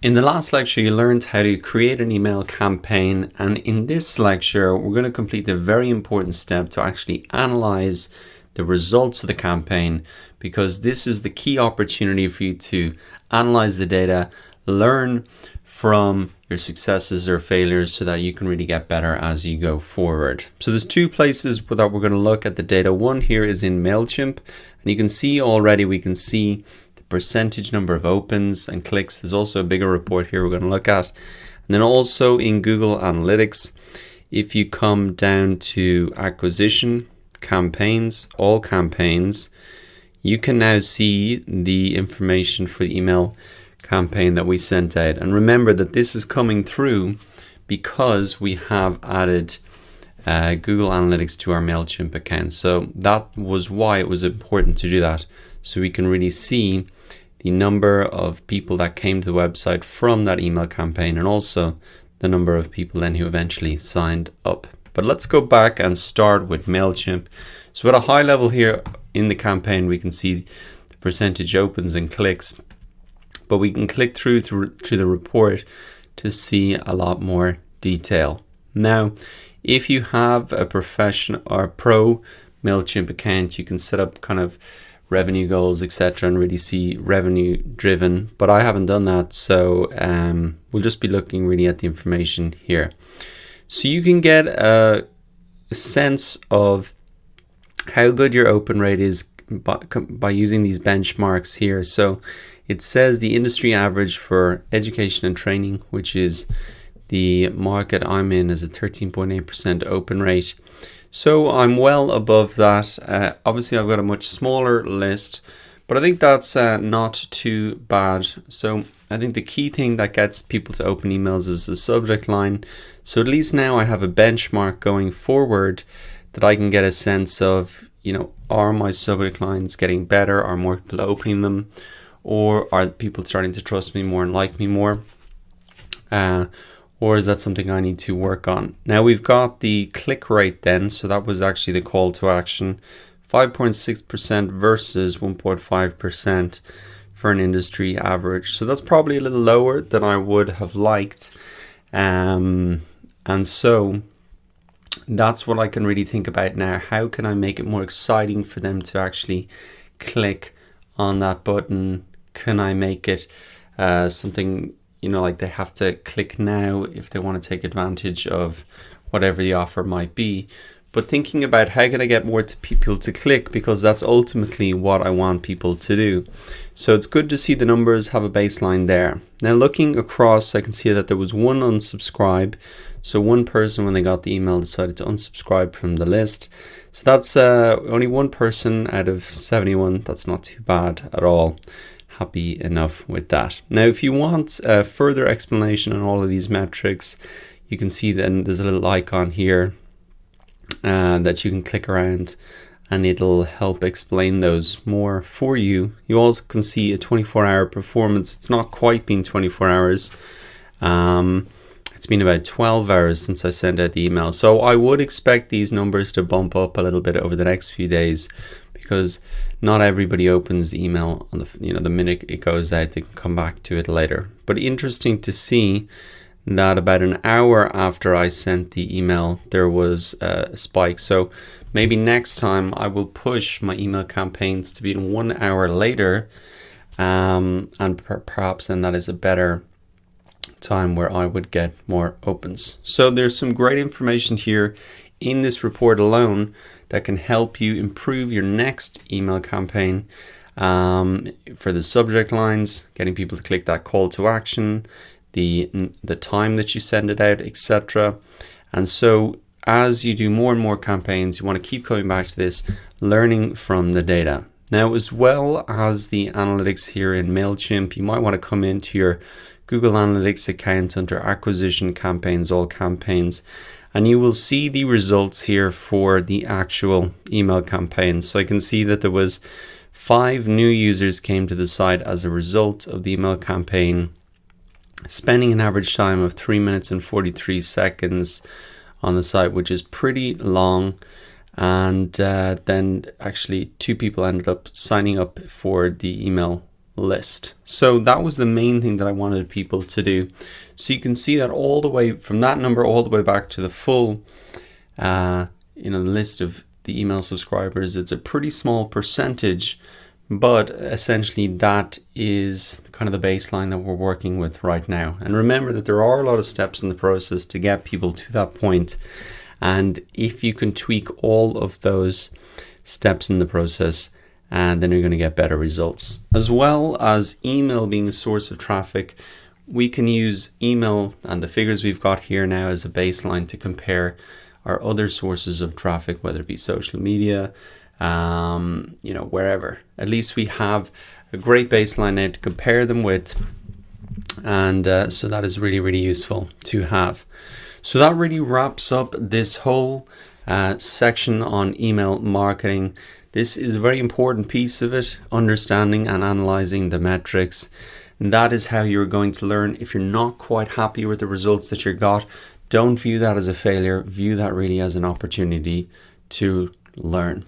In the last lecture, you learned how to create an email campaign, and in this lecture, we're going to complete a very important step to actually analyze the results of the campaign, because this is the key opportunity for you to analyze the data, learn from your successes or failures so that you can really get better as you go forward. So there's two places that we're going to look at the data. One here is in MailChimp, and you can see already, we can see percentage number of opens and clicks. There's also a bigger report here we're going to look at. And then also in Google Analytics, if you come down to acquisition, campaigns, all campaigns, you can now see the information for the email campaign that we sent out. And remember that this is coming through because we have added Google Analytics to our MailChimp account. So that was why it was important to do that. So we can really see the number of people that came to the website from that email campaign, and also the number of people then who eventually signed up. But let's go back and start with MailChimp. So at a high level here in the campaign, we can see the percentage opens and clicks, but we can click through to the report to see a lot more detail. Now, if you have a professional or pro MailChimp account, you can set up kind of revenue goals, etc., and really see revenue driven, but I haven't done that, so we'll just be looking really at the information here. So you can get a sense of how good your open rate is by using these benchmarks here. So it says the industry average for education and training, which is the market I'm in, is a 13.8% open rate. So I'm well above that. Obviously, I've got a much smaller list, but I think that's not too bad. So I think the key thing that gets people to open emails is the subject line. So at least now I have a benchmark going forward that I can get a sense of, are my subject lines getting better? Are more people opening them? Or are people starting to trust me more and like me more? Or is that something I need to work on? Now we've got the click rate then. So that was actually the call to action, 5.6% versus 1.5% for an industry average. So that's probably a little lower than I would have liked. And so that's what I can really think about now. How can I make it more exciting for them to actually click on that button? Can I make it something, like they have to click now if they want to take advantage of whatever the offer might be? But thinking about how can I get more people to click, because that's ultimately what I want people to do. So it's good to see the numbers have a baseline there. Now looking across, I can see that there was one unsubscribe. So one person, when they got the email, decided to unsubscribe from the list. So that's only one person out of 71. That's not too bad at all. Happy enough with that. Now, if you want further explanation on all of these metrics, you can see then there's a little icon here that you can click around, and it'll help explain those more for you. You also can see a 24-hour performance. It's not quite been 24 hours. It's been about 12 hours since I sent out the email. So I would expect these numbers to bump up a little bit over the next few days, because not everybody opens the email on the minute it goes out. They can come back to it later. But interesting to see that about an hour after I sent the email, there was a spike. So maybe next time I will push my email campaigns to be in 1 hour later, and perhaps then that is a better time where I would get more opens. So there's some great information here in this report alone that can help you improve your next email campaign, for the subject lines, getting people to click that call to action, the time that you send it out, etc. And so as you do more and more campaigns, you want to keep coming back to this, learning from the data. Now, as well as the analytics here in MailChimp, you might want to come into your Google Analytics account under acquisition, campaigns, all campaigns, and you will see the results here for the actual email campaign. So I can see that there was 5 new users came to the site as a result of the email campaign, spending an average time of 3 minutes and 43 seconds on the site, which is pretty long. And then actually 2 people ended up signing up for the email list. So that was the main thing that I wanted people to do. So you can see that all the way from that number all the way back to the full list of the email subscribers. It's a pretty small percentage, but essentially that is kind of the baseline that we're working with right now. And remember that there are a lot of steps in the process to get people to that point. And if you can tweak all of those steps in the process, and then you're going to get better results. As well as email being a source of traffic, we can use email and the figures we've got here now as a baseline to compare our other sources of traffic, whether it be social media, wherever. At least we have a great baseline now to compare them with. And so that is really, really useful to have. So that really wraps up this whole section on email marketing. This is a very important piece of it, understanding and analyzing the metrics. And that is how you're going to learn. If you're not quite happy with the results that you got, don't view that as a failure. View that really as an opportunity to learn.